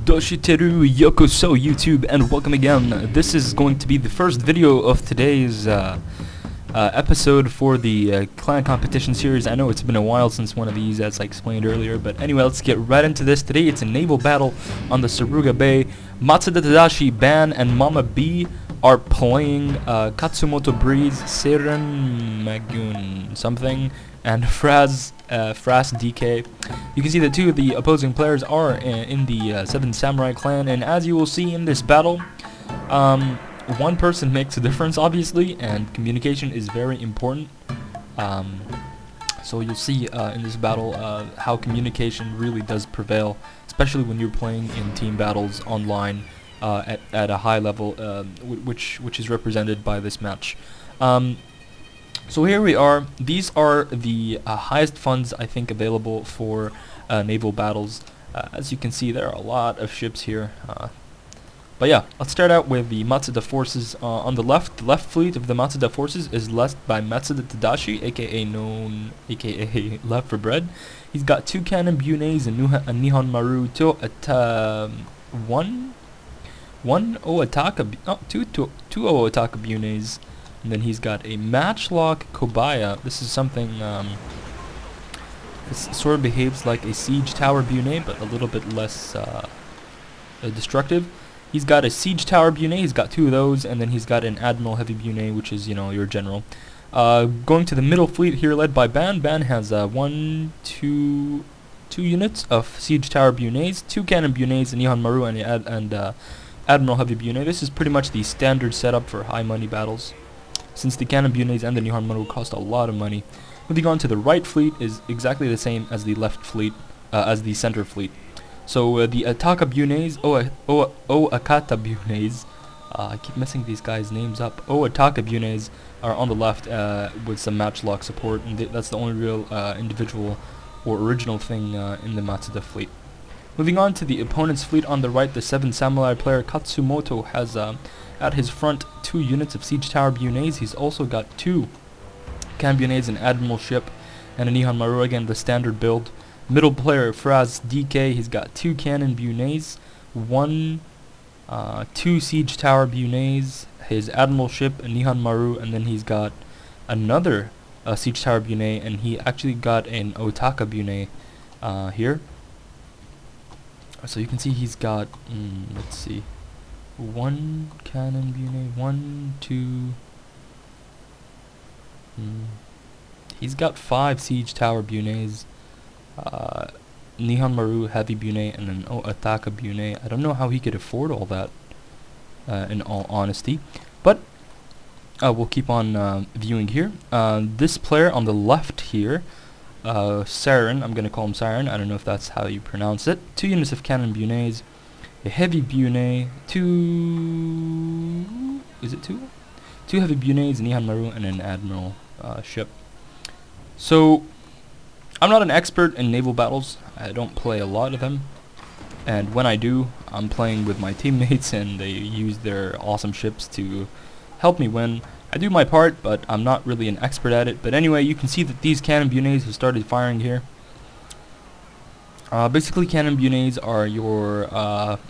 Doshiteru Yokoso YouTube, and welcome again. This is going to be the first video of today's episode for the clan competition series. I know it's been a while since one of these, as I explained earlier, but anyway, let's get right into this. Today it's a naval battle on the Suruga Bay. Matsuda, Tadashi, Ban, and MommaB are playing Katsumoto Breeze, Seiren Magun something, and Fraz DK. You can see that two of the opposing players are in the Seven Samurai clan, and as you will see in this battle, one person makes a difference, obviously, and communication is very important. So you'll see in this battle how communication really does prevail, especially when you're playing in team battles online at a high level, which is represented by this match. So here we are. These are the highest funds, I think, available for naval battles. As you can see, there are a lot of ships here. But yeah, let's start out with the Matsuda forces. On the left fleet of the Matsuda forces is led by Matsuda Tadashi, aka Left for Bread. He's got 2 cannon buneys and Nihon Maru two Otaka buneys. And then he's got a matchlock Kobaya. This is something, this sort of behaves like a siege tower bune, but a little bit less destructive. He's got a siege tower bune, he's got 2 of those, and then he's got an admiral heavy bune, which is, you know, your general. Going to the middle fleet here, led by Ban. Ban has 2 units of siege tower bunes, 2 cannon bunes, and Nihon Maru and admiral heavy bune. This is pretty much the standard setup for high money battles, since the cannon bunes and the Nihon Maru cost a lot of money. Moving on to the right fleet is exactly the same as the left fleet, as the center fleet. So the Ataka bunes, Akata bunes, I keep messing these guys' names up. Ataka bunes are on the left with some matchlock support, and that's the only real individual or original thing in the Matsuda fleet. Moving on to the opponent's fleet on the right, the 7 Samurai player Katsumoto has at his front 2 units of siege tower bunes. He's also got 2 cannon bunes, an admiral ship, and a Nihon Maru, again the standard build. Middle player Fraz DK, he's got 2 cannon bunes, 2 siege tower bunes, his admiral ship, a Nihon Maru, and then he's got another siege tower bune, and he actually got an Otaka bune here. So you can see he's got, let's see, 1 cannon bune, 1, 2, he's got 5 siege tower bunes, Nihon Maru heavy bune, and an Otaka bune. I don't know how he could afford all that, in all honesty, but we'll keep on viewing here. This player on the left here, Seiren, I'm going to call him Seiren, I don't know if that's how you pronounce it. 2 units of cannon bunes, a heavy bune, 2 heavy bunes, Nihon Maru, and an admiral ship. So I'm not an expert in naval battles. I don't play a lot of them, and when I do, I'm playing with my teammates and they use their awesome ships to help me win. I do my part, but I'm not really an expert at it. But anyway, you can see that these cannon bunes have started firing here. Basically, cannon bunes are your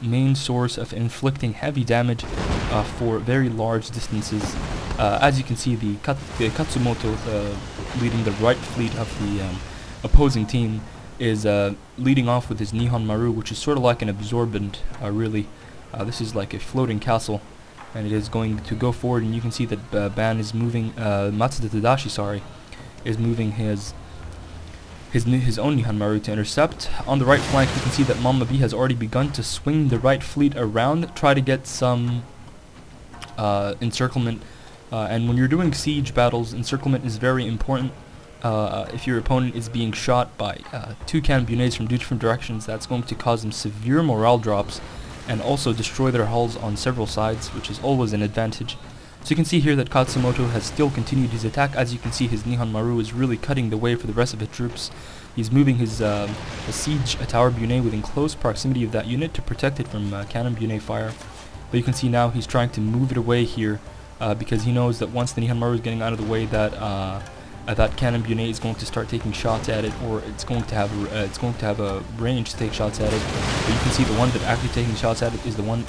main source of inflicting heavy damage for very large distances. As you can see, the Katsumoto leading the right fleet of the opposing team is leading off with his Nihon Maru, which is sort of like an absorbent, really. This is like a floating castle, and it is going to go forward, and you can see that Ban is moving, Matsuda Tadashi, sorry, is moving his own Nihon Maru to intercept. On the right flank, you can see that MommaB has already begun to swing the right fleet around, try to get some encirclement, and when you're doing siege battles, encirclement is very important. If your opponent is being shot by 2 cannon bunes from 2 different directions, that's going to cause them severe morale drops and also destroy their hulls on several sides, which is always an advantage. So you can see here that Katsumoto has still continued his attack. As you can see, his Nihon Maru is really cutting the way for the rest of his troops. He's moving his siege tower bune within close proximity of that unit to protect it from cannon bune fire. But you can see now he's trying to move it away here because he knows that once the Nihon Maru is getting out of the way, that that cannon Bunei is going to start taking shots at it, or it's going to have a range to take shots at it. But you can see the one that actually taking shots at it is the one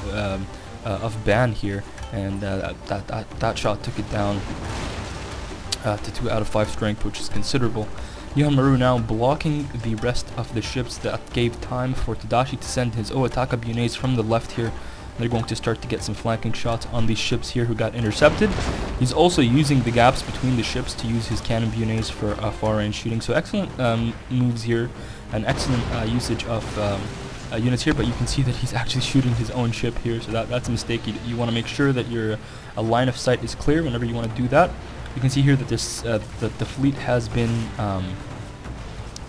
of Ban here, and that shot took it down to 2 out of 5 strength, which is considerable. Nihon Maru now blocking the rest of the ships. That gave time for Tadashi to send his Oataka Buneis from the left here. They're going to start to get some flanking shots on these ships here who got intercepted. He's also using the gaps between the ships to use his cannon Buneis for far range shooting. So excellent moves here, and excellent usage of units here, but you can see that he's actually shooting his own ship here, so that's a mistake. You want to make sure that your line of sight is clear whenever you want to do that. You can see here that this the fleet has been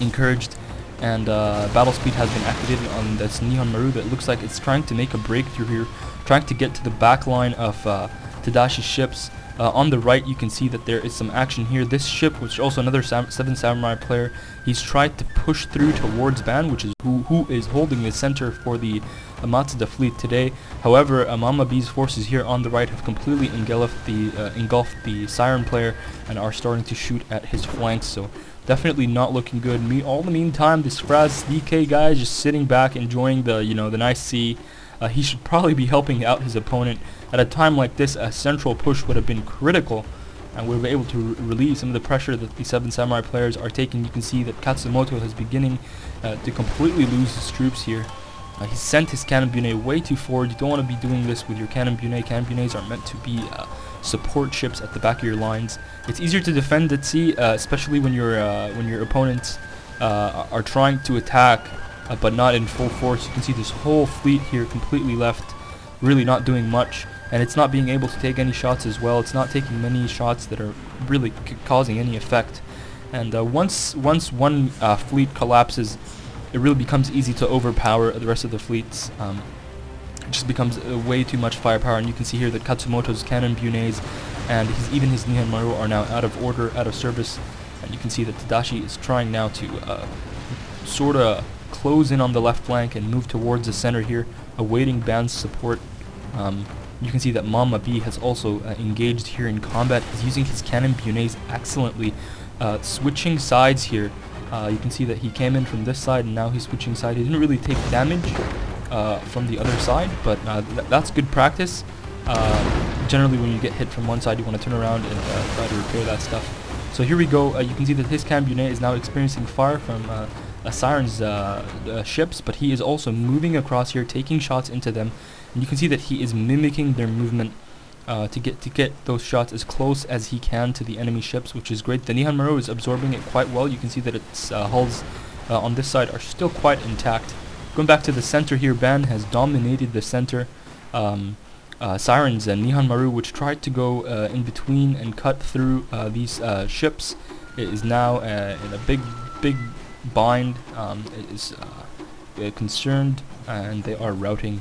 encouraged, and battle speed has been activated on this Nihon Maru that looks like it's trying to make a breakthrough here, trying to get to the back line of Tadashi's ships. On the right, you can see that there is some action here. This ship, which is also another 7 Samurai player, he's tried to push through towards Ban, which is who is holding the center for the Matsuda fleet today. However, MommaB's forces here on the right have completely engulfed the Siren player and are starting to shoot at his flanks. So definitely not looking good. All the meantime, this Fraz DK guy is just sitting back, enjoying the the nice sea. He should probably be helping out his opponent. At a time like this, a central push would have been critical, and we were able to relieve some of the pressure that the 7 Samurai players are taking. You can see that Katsumoto is beginning to completely lose his troops here. He sent his cannon Bunei way too forward. You don't want to be doing this with your cannon Bunei. Cannon Buneis are meant to be support ships at the back of your lines. It's easier to defend at sea, especially when your opponents are trying to attack, but not in full force. You can see this whole fleet here completely left, really not doing much, and it's not being able to take any shots as well. It's not taking many shots that are really causing any effect. And once one fleet collapses, it really becomes easy to overpower the rest of the fleets. It just becomes way too much firepower, and you can see here that Katsumoto's cannon Buneis and even his Nihon Maru are now out of order, out of service, and you can see that Tadashi is trying now to sort of close in on the left flank and move towards the center here, awaiting Ban's support. You can see that MommaB has also engaged here in combat. He's using his cannon Buneis excellently, switching sides here. You can see that he came in from this side and now he's switching side. He didn't really take damage from the other side, but that's good practice. Generally when you get hit from one side, you want to turn around and try to repair that stuff. So here we go. You can see that his cannon Bunei is now experiencing fire from Siren's ships, but he is also moving across here, taking shots into them, and you can see that he is mimicking their movement to get those shots as close as he can to the enemy ships, which is great. The Nihon Maru is absorbing it quite well. You can see that its hulls on this side are still quite intact. Going back to the center here, Ban has dominated the center. Sirens and Nihon Maru, which tried to go in between and cut through these ships, is now in a big bind. It is concerned, and they are routing.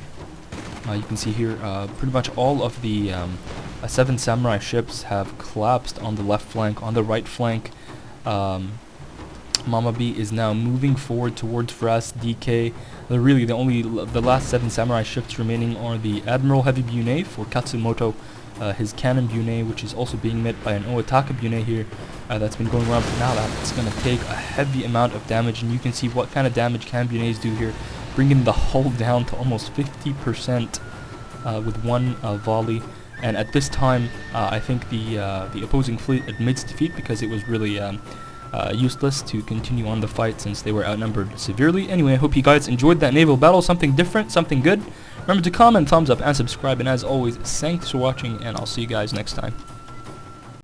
You can see here pretty much all of the 7 Samurai ships have collapsed on the left flank. On the right flank, MommaB is now moving forward towards Fraz DK. Really, the last 7 Samurai ships remaining are the Admiral Heavy Bunei for Katsumoto, his cannon Bunei, which is also being met by an Oataka Bunei here that's been going around for now. That's going to take a heavy amount of damage, and you can see what kind of damage cannon Buneis do here, bringing the hull down to almost 50% with one volley. And at this time, I think the opposing fleet admits defeat, because it was really useless to continue on the fight since they were outnumbered severely. Anyway, I hope you guys enjoyed that naval battle. Something different, something good. Remember to comment, thumbs up, and subscribe. And as always, thanks for watching, and I'll see you guys next time.